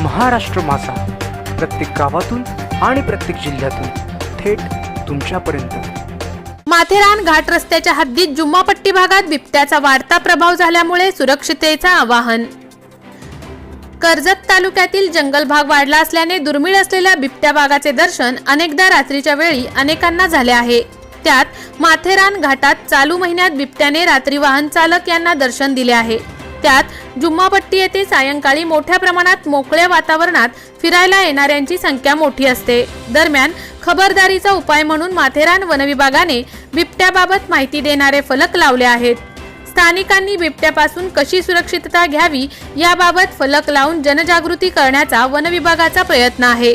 महाराष्ट्र माझा, प्रत्येक गावातून आणि प्रत्येक जिल्ह्यातून थेट तुमच्यापर्यंत। माथेरान घाट रस्त्याच्या हद्दीत जुम्मापट्टी भागात बिबट्याचा वाढता प्रभाव झाल्यामुळे सुरक्षिततेचं आवाहन। कर्जत तालुक्यातील जंगल भाग वाढला असल्याने दुर्मिळ असलेल्या बिबट्या वाघाचे दर्शन अनेकदा रात्रीच्या वेळी अनेकांना झाले आहे। त्यात माथेरान घाटात चालू महिन्यात बिबट्याने रात्री वाहन चालक यांना दर्शन दिले आहे। त्यात जुम्मापट्टी येथे सायंकाळी मोठ्या प्रमाणात मोकळ्या वातावरणात फिरायला येणाऱ्यांची संख्या मोठी असते। दरम्यान खबरदारीचा उपाय म्हणून माथेरान वनविभागाने बिबट्याबाबत माहिती देणारे फलक लावले आहेत। स्थानिकांनी बिबट्यापासून कशी सुरक्षितता घ्यावी याबाबत फलक लावून जनजागृती करण्याचा वनविभागाचा प्रयत्न आहे।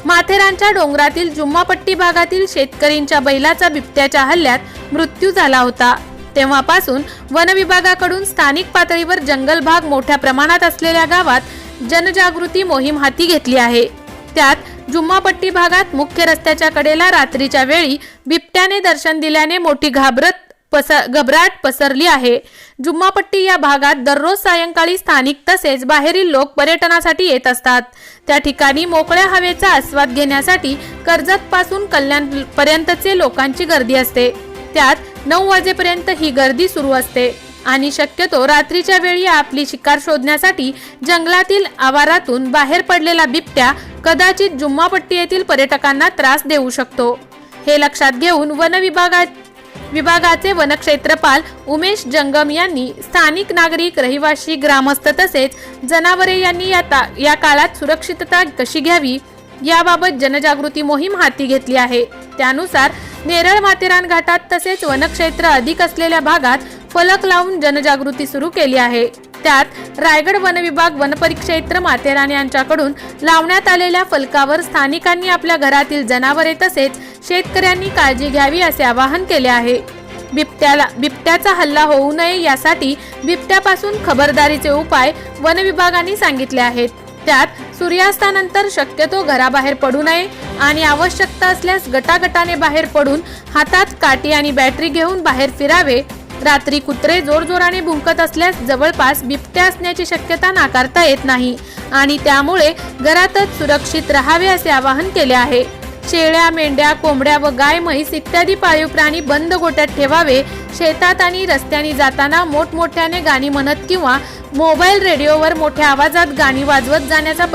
माथेरानच्या डोंगरातील जुम्मापट्टी भागातील शेतकरींच्या बैलाचा बिबट्याच्या हल्ल्यात मृत्यू झाला होता। तेव्हापासून वनविभागाकडून स्थानिक पातळीवर जंगल भाग मोठ्या प्रमाणात असलेल्या गावात जनजागृती मोहीम हाती घेतली आहे। त्यात जुम्मापट्टी भागात मुख्य रस्त्याच्या कडेला रात्रीच्या वेळी बिबट्याने दर्शन दिल्याने मोठी घबराट पसरली आहे। जुम्मापट्टी या भागात दररोज सायंकाळी स्थानिक तसेच बाहेरील लोक पर्यटनासाठी येत असतात। त्या ठिकाणी मोकळ्या हवेचा आस्वाद घेण्यासाठी कर्जत पासून कल्याण पर्यंतचे लोकांची गर्दी असते। त्यात 9 वाजेपर्यंत ही गर्दी सुरू असते आणि शक्यतो रात्रीच्या वेळी आपली शिकार शोधण्यासाठी जंगलातील आवारातून बाहेर पडलेला बिबट्या कदाचित जुम्मापट्टी येथील पर्यटकांना त्रास देऊ शकतो। हे लक्षात घेऊन विभागाचे वनक्षेत्रपाल उमेश जंगम यांनी स्थानिक नागरिक, रहिवासी, ग्रामस्थ तसेच जनावरे यांनी या काळात सुरक्षितता कशी घ्यावी याबाबत जनजागृती मोहीम हाती घेतली आहे। त्यानुसार नेरळ माथेरान घाटात तसेच वनक्षेत्र अधिक असलेल्या भागात फलक लावून जनजागृती सुरू केली आहे। त्यात रायगड वनविभाग, वनपरिक्षेत्र माथेरान यांच्याकडून लावण्यात आलेल्या फलकावर स्थानिकांनी आपल्या घरातील जनावरे तसेच शेतकऱ्यांनी काळजी घ्यावी असे आवाहन केले आहे। बिबट्याचा हल्ला होऊ नये यासाठी बिबट्यापासून खबरदारीचे उपाय वनविभागाने सांगितले आहेत। त्यात सूर्यास्तानंतर शक्यतो घराबाहेर पडू नये आणि आवश्यकता असल्यास गटागटाने बाहेर पडून हातात काठी आणि बॅटरी घेऊन बाहेर फिरावे। रात्री कुत्रे जोरजोराने भुंकत असल्यास जवळपास बिबट्या असण्याची शक्यता नाकारता येत नाही आणि त्यामुळे घरातच सुरक्षित राहावे असे आवाहन केले आहे। शेळ्या, मेंढ्या, कोंबड्या व गाय, म्हैस इत्यादी पाळीव प्राणी बंद गोठ्यात ठेवावे। शेतात आणि रस्त्याने जाताना मोठमोठ्याने गाणी म्हणत किंवा मोबाईल रेडिओवर मोठ्या आवाजात गाणी वाजवत जाण्याचा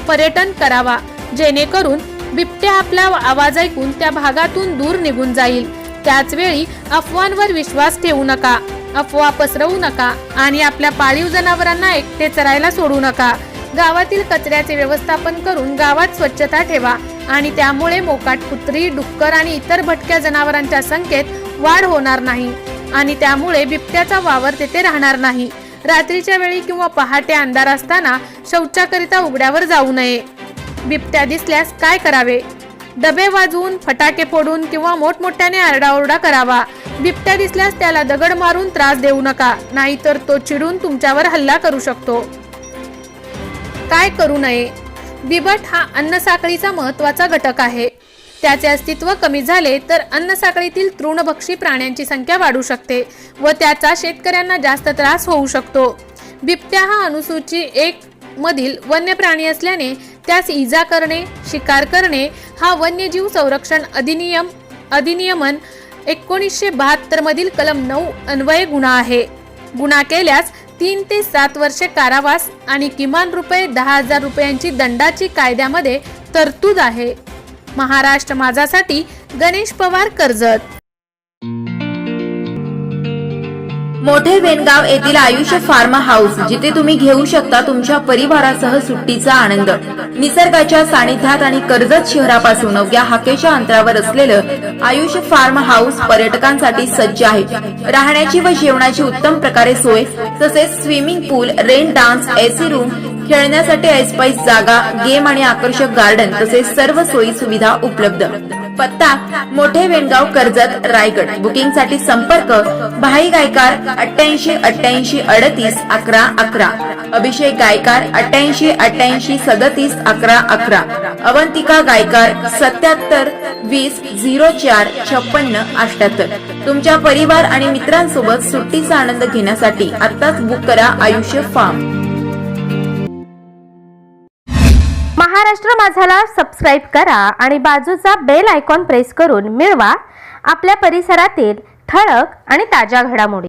पर्यटन करावा, जेणेकरून बिबट्या आपला आवाज ऐकून त्या भागातून दूर निघून जाईल। त्याचवेळी अफवांवर विश्वास ठेवू नका, अफवा पसरवू नका आणि आपल्या पाळीव जनावरांना एकटे चरायला सोडू नका। गावातील कचऱ्याचे व्यवस्थापन करून गावात स्वच्छता ठेवा आणि त्यामुळे मोकाट कुत्री, डुक्कर आणि इतर भटक्या जनावरांच्या संख्येत वाढ होणार नाही आणि त्यामुळे बिबट्याचा वावर तेथे राहणार नाही। रात्रीच्या वेळी किंवा पहाटे अंधार असताना शौचाकरिता उघड्यावर जाऊ नये। बिबट्या दिसल्यास काय करावे? डबे वाजवून, फटाके फोडून किंवा मोठमोठ्याने आरडाओरडा करावा। बिबट्या दिसल्यास त्याला दगड मारून त्रास देऊ नका, नाहीतर तो चिडून तुमच्यावर हल्ला करू शकतो। काय करू नये? बिबट हा अन्नसाखळीचा महत्त्वाचा घटक आहे। त्याचे अस्तित्व कमी झाले तर अन्नसाखळीतील तृणभक्षी प्राण्यांची संख्या वाढू शकते व त्याचा शेतकऱ्यांना जास्त त्रास होऊ शकतो। बिबट्या हा अनुसूची 1 मधील वन्य प्राणी असल्याने त्यास इजा करणे, शिकार करणे हा वन्यजीव संरक्षण अधिनियमन 1972 मधील कलम 9 अन्वये गुन्हा आहे। गुन्हा केल्यास 3 ते 7 वर्षे कारावास आणि किमान ₹10,000 दंडाची कायद्यामध्ये तरतूद आहे। महाराष्ट्र माझासाठी गणेश पवार, कर्जत। मोठे वेनगाव येथील आयुष फार्म हाऊस, जिथे तुम्ही घेऊ शकता तुमच्या परिवारासह सुट्टीचा आनंद। निसर्गाच्या सानिध्यात आणि कर्जत शहरापासून अवघ्या हाकेच्या अंतरावर असलेलं आयुष फार्म हाऊस पर्यटकांसाठी सज्ज आहे। राहण्याची व जेवणाची उत्तम प्रकारे सोय, तसेच स्विमिंग पूल, रेन डान्स, एसी रूम, खेळण्यासाठी ऐसपैस जागा, गेम आणि आकर्षक गार्डन तसेच सर्व सोयी सुविधा उपलब्ध। पत्ता: मोठे वेनगाव, कर्जत, रायगड। बुकिंग साठी संपर्क: भाई गायकार 88 88 38 11 11, अभिषेक गायकार 88 88 37 11 11, अवंतिका गायकार 77 20 04 56 78। तुमच्या परिवार आणि मित्रांसोबत सुट्टीचा आनंद घेण्यासाठी आत्ताच बुक करा आयुष्य फार्म। महाराष्ट्र माझाला सबस्क्राईब करा आणि बाजूचा बेल आयकॉन प्रेस करून मिळवा आपल्या परिसरातील ठळक आणि ताज्या घडामोडी.